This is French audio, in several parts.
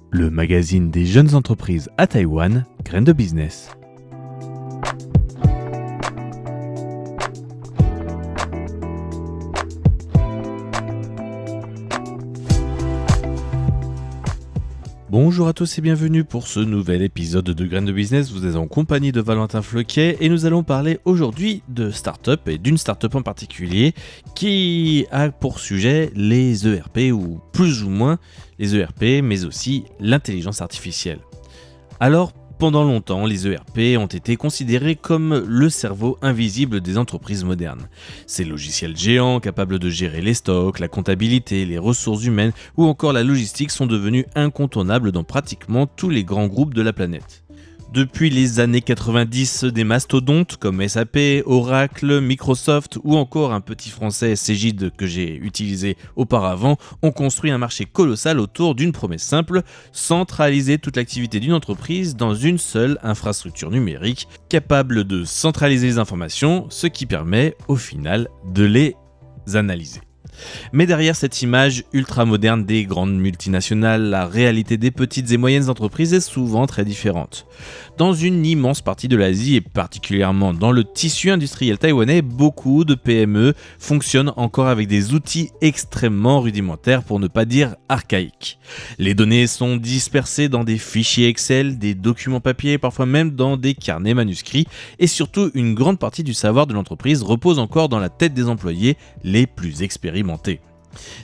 Le magazine des jeunes entreprises à Taïwan, Graines de Business. Bonjour à tous et bienvenue pour ce nouvel épisode de Graines de Business. Vous êtes en compagnie de Valentin Floquet et nous allons parler aujourd'hui de start-up et d'une start-up en particulier qui a pour sujet les ERP ou plus ou moins les ERP mais aussi l'intelligence artificielle. Alors, pendant longtemps, les ERP ont été considérés comme le cerveau invisible des entreprises modernes. Ces logiciels géants capables de gérer les stocks, la comptabilité, les ressources humaines ou encore la logistique sont devenus incontournables dans pratiquement tous les grands groupes de la planète. Depuis les années 90, des mastodontes comme SAP, Oracle, Microsoft ou encore un petit français Cegid que j'ai utilisé auparavant ont construit un marché colossal autour d'une promesse simple, centraliser toute l'activité d'une entreprise dans une seule infrastructure numérique capable de centraliser les informations, ce qui permet au final de les analyser. Mais derrière cette image ultra moderne des grandes multinationales, la réalité des petites et moyennes entreprises est souvent très différente. Dans une immense partie de l'Asie et particulièrement dans le tissu industriel taïwanais, beaucoup de PME fonctionnent encore avec des outils extrêmement rudimentaires pour ne pas dire archaïques. Les données sont dispersées dans des fichiers Excel, des documents papier, parfois même dans des carnets manuscrits et surtout une grande partie du savoir de l'entreprise repose encore dans la tête des employés les plus expérimentés.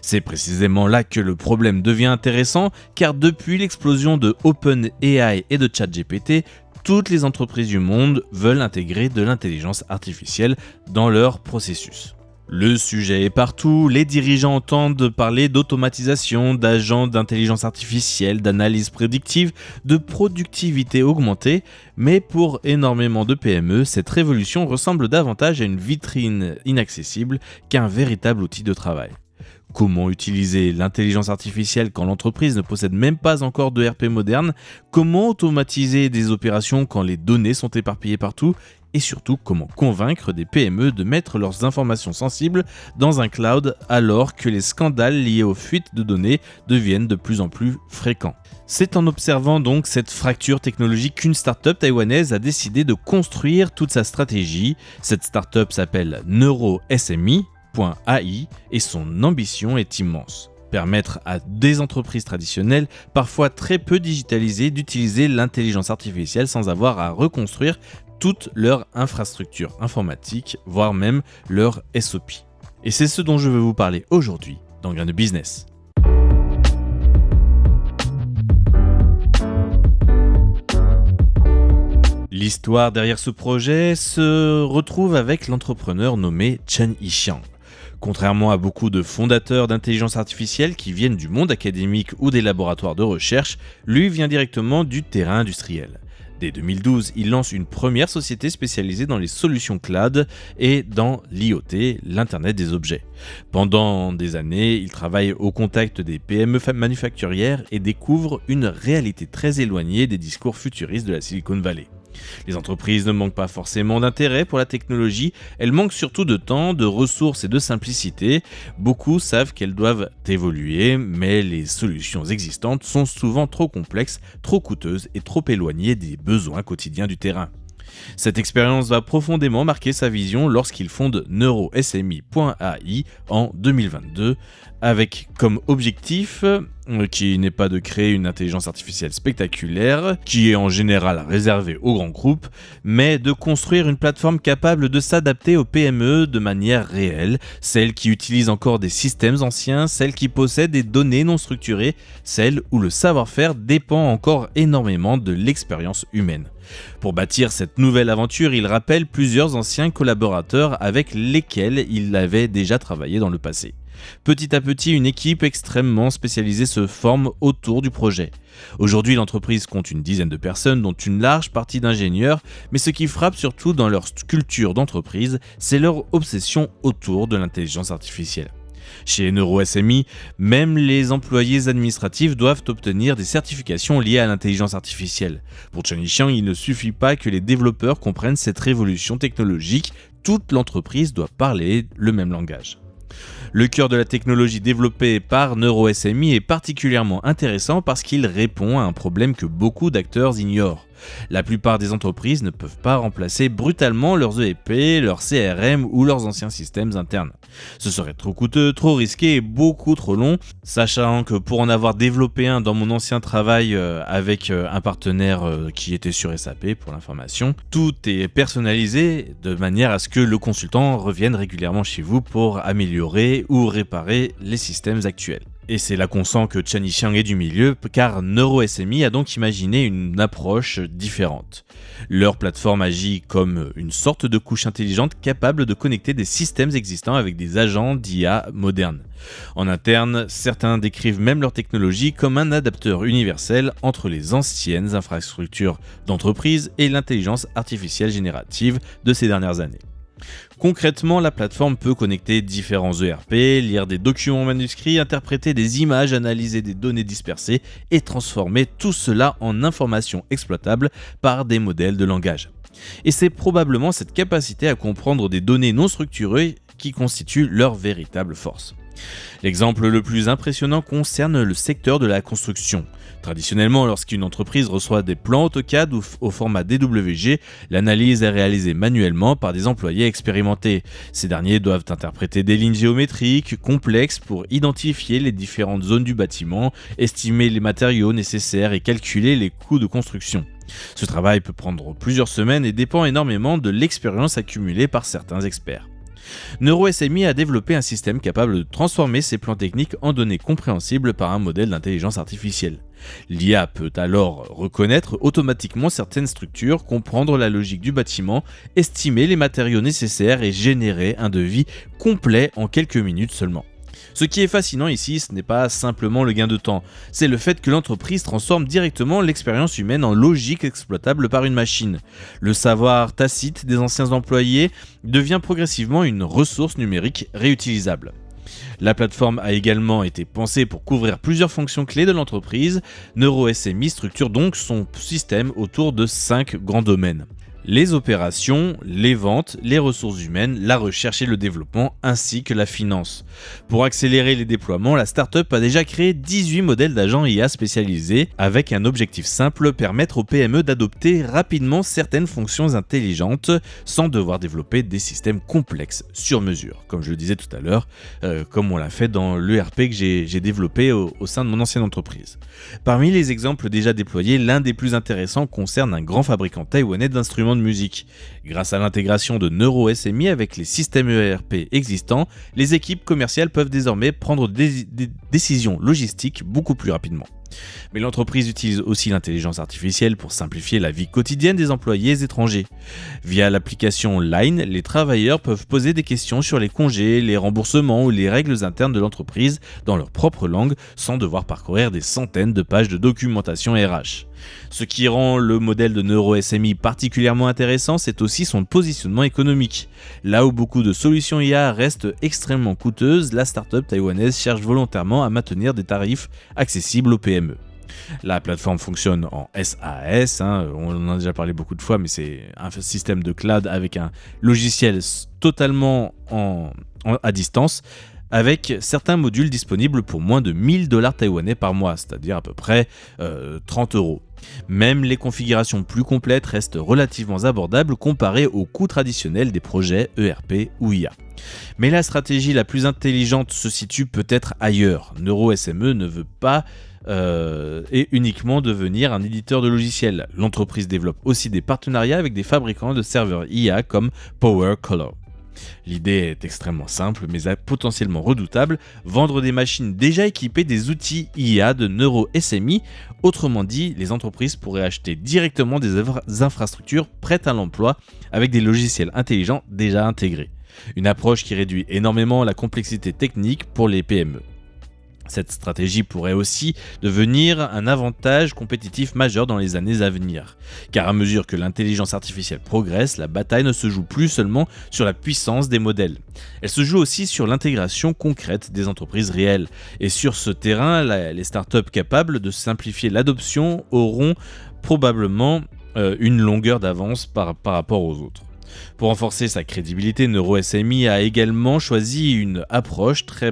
C'est précisément là que le problème devient intéressant car depuis l'explosion de OpenAI et de ChatGPT, toutes les entreprises du monde veulent intégrer de l'intelligence artificielle dans leur processus. Le sujet est partout, les dirigeants entendent parler d'automatisation, d'agents d'intelligence artificielle, d'analyse prédictive, de productivité augmentée, mais pour énormément de PME, cette révolution ressemble davantage à une vitrine inaccessible qu'un véritable outil de travail. Comment utiliser l'intelligence artificielle quand l'entreprise ne possède même pas encore de ERP moderne? Comment automatiser des opérations quand les données sont éparpillées partout? Et surtout, comment convaincre des PME de mettre leurs informations sensibles dans un cloud alors que les scandales liés aux fuites de données deviennent de plus en plus fréquents? C'est en observant donc cette fracture technologique qu'une start-up taïwanaise a décidé de construire toute sa stratégie. Cette start-up s'appelle NeuroSMI.ai et son ambition est immense. Permettre à des entreprises traditionnelles, parfois très peu digitalisées, d'utiliser l'intelligence artificielle sans avoir à reconstruire toute leur infrastructure informatique, voire même leur SOP. Et c'est ce dont je veux vous parler aujourd'hui dans Graines de Business. L'histoire derrière ce projet se retrouve avec l'entrepreneur nommé Chen Yixiang. Contrairement à beaucoup de fondateurs d'intelligence artificielle qui viennent du monde académique ou des laboratoires de recherche, lui vient directement du terrain industriel. Dès 2012, il lance une première société spécialisée dans les solutions cloud et dans l'IoT, l'Internet des objets. Pendant des années, il travaille au contact des PME manufacturières et découvre une réalité très éloignée des discours futuristes de la Silicon Valley. Les entreprises ne manquent pas forcément d'intérêt pour la technologie, elles manquent surtout de temps, de ressources et de simplicité. Beaucoup savent qu'elles doivent évoluer, mais les solutions existantes sont souvent trop complexes, trop coûteuses et trop éloignées des besoins quotidiens du terrain. Cette expérience va profondément marquer sa vision lorsqu'il fonde NeuroSMI.ai en 2022, avec comme objectif qui n'est pas de créer une intelligence artificielle spectaculaire, qui est en général réservée aux grands groupes, mais de construire une plateforme capable de s'adapter aux PME de manière réelle, celles qui utilisent encore des systèmes anciens, celles qui possèdent des données non structurées, celles où le savoir-faire dépend encore énormément de l'expérience humaine. Pour bâtir cette nouvelle aventure, il rappelle plusieurs anciens collaborateurs avec lesquels il avait déjà travaillé dans le passé. Petit à petit, une équipe extrêmement spécialisée se forme autour du projet. Aujourd'hui, l'entreprise compte une dizaine de personnes, dont une large partie d'ingénieurs, mais ce qui frappe surtout dans leur culture d'entreprise, c'est leur obsession autour de l'intelligence artificielle. Chez NeuroSMI, même les employés administratifs doivent obtenir des certifications liées à l'intelligence artificielle. Pour Chen Yixiang, il ne suffit pas que les développeurs comprennent cette révolution technologique, toute l'entreprise doit parler le même langage. Le cœur de la technologie développée par NeuroSMI est particulièrement intéressant parce qu'il répond à un problème que beaucoup d'acteurs ignorent. La plupart des entreprises ne peuvent pas remplacer brutalement leurs ERP, leurs CRM ou leurs anciens systèmes internes. Ce serait trop coûteux, trop risqué et beaucoup trop long, sachant que pour en avoir développé un dans mon ancien travail avec un partenaire qui était sur SAP pour l'information, tout est personnalisé de manière à ce que le consultant revienne régulièrement chez vous pour améliorer ou réparer les systèmes actuels. Et c'est là qu'on sent que Chen Yixiang est du milieu, car NeuroSMI a donc imaginé une approche différente. Leur plateforme agit comme une sorte de couche intelligente capable de connecter des systèmes existants avec des agents d'IA modernes. En interne, certains décrivent même leur technologie comme un adapteur universel entre les anciennes infrastructures d'entreprise et l'intelligence artificielle générative de ces dernières années. Concrètement, la plateforme peut connecter différents ERP, lire des documents manuscrits, interpréter des images, analyser des données dispersées et transformer tout cela en informations exploitables par des modèles de langage. Et c'est probablement cette capacité à comprendre des données non structurées qui constitue leur véritable force. L'exemple le plus impressionnant concerne le secteur de la construction. Traditionnellement, lorsqu'une entreprise reçoit des plans AutoCAD ou au format DWG, l'analyse est réalisée manuellement par des employés expérimentés. Ces derniers doivent interpréter des lignes géométriques complexes pour identifier les différentes zones du bâtiment, estimer les matériaux nécessaires et calculer les coûts de construction. Ce travail peut prendre plusieurs semaines et dépend énormément de l'expérience accumulée par certains experts. NeuroSMI a développé un système capable de transformer ces plans techniques en données compréhensibles par un modèle d'intelligence artificielle. L'IA peut alors reconnaître automatiquement certaines structures, comprendre la logique du bâtiment, estimer les matériaux nécessaires et générer un devis complet en quelques minutes seulement. Ce qui est fascinant ici, ce n'est pas simplement le gain de temps, c'est le fait que l'entreprise transforme directement l'expérience humaine en logique exploitable par une machine. Le savoir tacite des anciens employés devient progressivement une ressource numérique réutilisable. La plateforme a également été pensée pour couvrir plusieurs fonctions clés de l'entreprise. NeuroSMI structure donc son système autour de 5 grands domaines. Les opérations, les ventes, les ressources humaines, la recherche et le développement, ainsi que la finance. Pour accélérer les déploiements, la startup a déjà créé 18 modèles d'agents IA spécialisés, avec un objectif simple, permettre aux PME d'adopter rapidement certaines fonctions intelligentes, sans devoir développer des systèmes complexes sur mesure, comme je le disais tout à l'heure, comme on l'a fait dans l'ERP que j'ai développé au sein de mon ancienne entreprise. Parmi les exemples déjà déployés, l'un des plus intéressants concerne un grand fabricant taïwanais d'instruments de musique. Grâce à l'intégration de NeuroSMI avec les systèmes ERP existants, les équipes commerciales peuvent désormais prendre des décisions logistiques beaucoup plus rapidement. Mais l'entreprise utilise aussi l'intelligence artificielle pour simplifier la vie quotidienne des employés étrangers. Via l'application Line, les travailleurs peuvent poser des questions sur les congés, les remboursements ou les règles internes de l'entreprise dans leur propre langue sans devoir parcourir des centaines de pages de documentation RH. Ce qui rend le modèle de NeuroSMI particulièrement intéressant, c'est aussi son positionnement économique. Là où beaucoup de solutions IA restent extrêmement coûteuses, la startup taïwanaise cherche volontairement à maintenir des tarifs accessibles aux PME. La plateforme fonctionne en SaaS, on en a déjà parlé beaucoup de fois, mais c'est un système de cloud avec un logiciel totalement à distance, avec certains modules disponibles pour moins de 1000 $ taïwanais par mois, c'est-à-dire à peu près 30 €. Même les configurations plus complètes restent relativement abordables comparées aux coûts traditionnels des projets ERP ou IA. Mais la stratégie la plus intelligente se situe peut-être ailleurs. NeuroSME ne veut pas et uniquement devenir un éditeur de logiciels. L'entreprise développe aussi des partenariats avec des fabricants de serveurs IA comme PowerColor. L'idée est extrêmement simple mais potentiellement redoutable, vendre des machines déjà équipées des outils IA de NeuroSMI. Autrement dit, les entreprises pourraient acheter directement des infrastructures prêtes à l'emploi avec des logiciels intelligents déjà intégrés. Une approche qui réduit énormément la complexité technique pour les PME. Cette stratégie pourrait aussi devenir un avantage compétitif majeur dans les années à venir. Car à mesure que l'intelligence artificielle progresse, la bataille ne se joue plus seulement sur la puissance des modèles. Elle se joue aussi sur l'intégration concrète des entreprises réelles. Et sur ce terrain, les startups capables de simplifier l'adoption auront probablement une longueur d'avance par rapport aux autres. Pour renforcer sa crédibilité, NeuroSMI a également choisi une approche très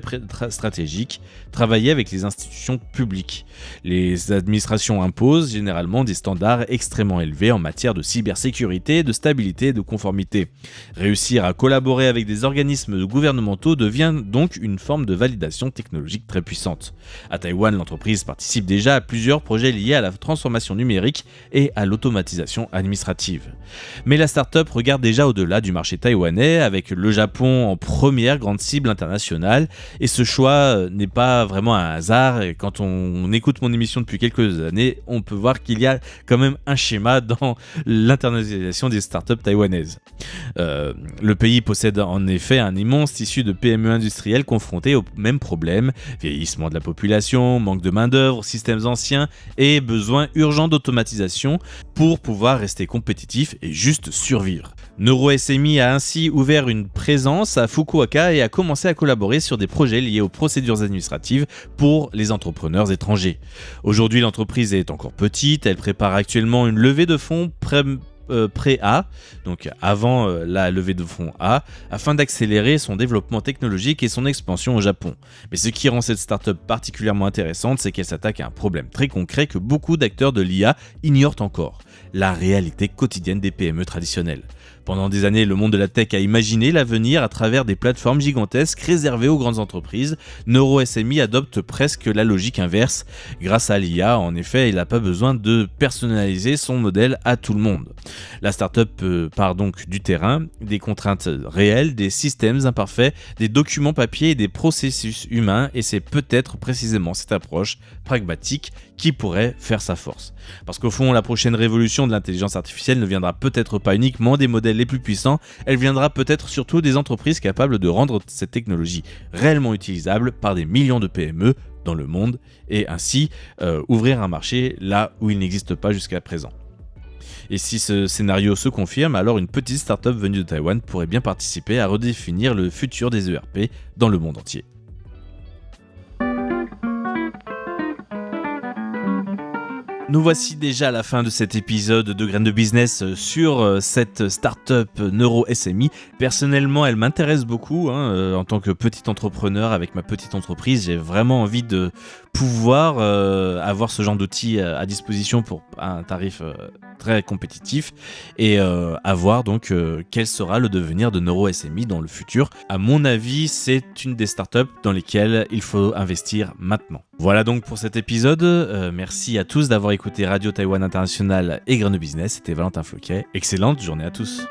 stratégique, travailler avec les institutions publiques. Les administrations imposent généralement des standards extrêmement élevés en matière de cybersécurité, de stabilité et de conformité. Réussir à collaborer avec des organismes gouvernementaux devient donc une forme de validation technologique très puissante. À Taïwan, l'entreprise participe déjà à plusieurs projets liés à la transformation numérique et à l'automatisation administrative. Mais la start-up regarde déjà au-delà du marché taïwanais, avec le Japon en première grande cible internationale, et ce choix n'est pas vraiment un hasard. Et quand on écoute mon émission depuis quelques années, on peut voir qu'il y a quand même un schéma dans l'internationalisation des startups taïwanaises. Le pays possède en effet un immense tissu de PME industrielles confrontées aux mêmes problèmes: vieillissement de la population, manque de main-d'œuvre, systèmes anciens et besoin urgent d'automatisation pour pouvoir rester compétitif et juste survivre. NeuroSMI a ainsi ouvert une présence à Fukuoka et a commencé à collaborer sur des projets liés aux procédures administratives pour les entrepreneurs étrangers. Aujourd'hui, l'entreprise est encore petite, elle prépare actuellement une levée de fonds pré-A, donc avant la levée de fonds A, afin d'accélérer son développement technologique et son expansion au Japon. Mais ce qui rend cette startup particulièrement intéressante, c'est qu'elle s'attaque à un problème très concret que beaucoup d'acteurs de l'IA ignorent encore: la réalité quotidienne des PME traditionnelles. Pendant des années, le monde de la tech a imaginé l'avenir à travers des plateformes gigantesques réservées aux grandes entreprises. NeuroSMI adopte presque la logique inverse. Grâce à l'IA, en effet, il n'a pas besoin de personnaliser son modèle à tout le monde. La startup part donc du terrain, des contraintes réelles, des systèmes imparfaits, des documents papier et des processus humains, et c'est peut-être précisément cette approche pragmatique qui pourrait faire sa force. Parce qu'au fond, la prochaine révolution de l'intelligence artificielle ne viendra peut-être pas uniquement des modèles les plus puissants, elle viendra peut-être surtout des entreprises capables de rendre cette technologie réellement utilisable par des millions de PME dans le monde, et ainsi ouvrir un marché là où il n'existe pas jusqu'à présent. Et si ce scénario se confirme, alors une petite start-up venue de Taïwan pourrait bien participer à redéfinir le futur des ERP dans le monde entier. Nous voici déjà à la fin de cet épisode de Graines de Business sur cette start-up NeuroSMI. Personnellement, elle m'intéresse beaucoup. En tant que petit entrepreneur avec ma petite entreprise, j'ai vraiment envie de pouvoir avoir ce genre d'outils à disposition pour un tarif très compétitif, et à voir donc quel sera le devenir de NeuroSMI dans le futur. À mon avis, c'est une des startups dans lesquelles il faut investir maintenant. Voilà donc pour cet épisode. Merci à tous d'avoir écouté Radio Taïwan International et Graines de Business. C'était Valentin Floquet. Excellente journée à tous.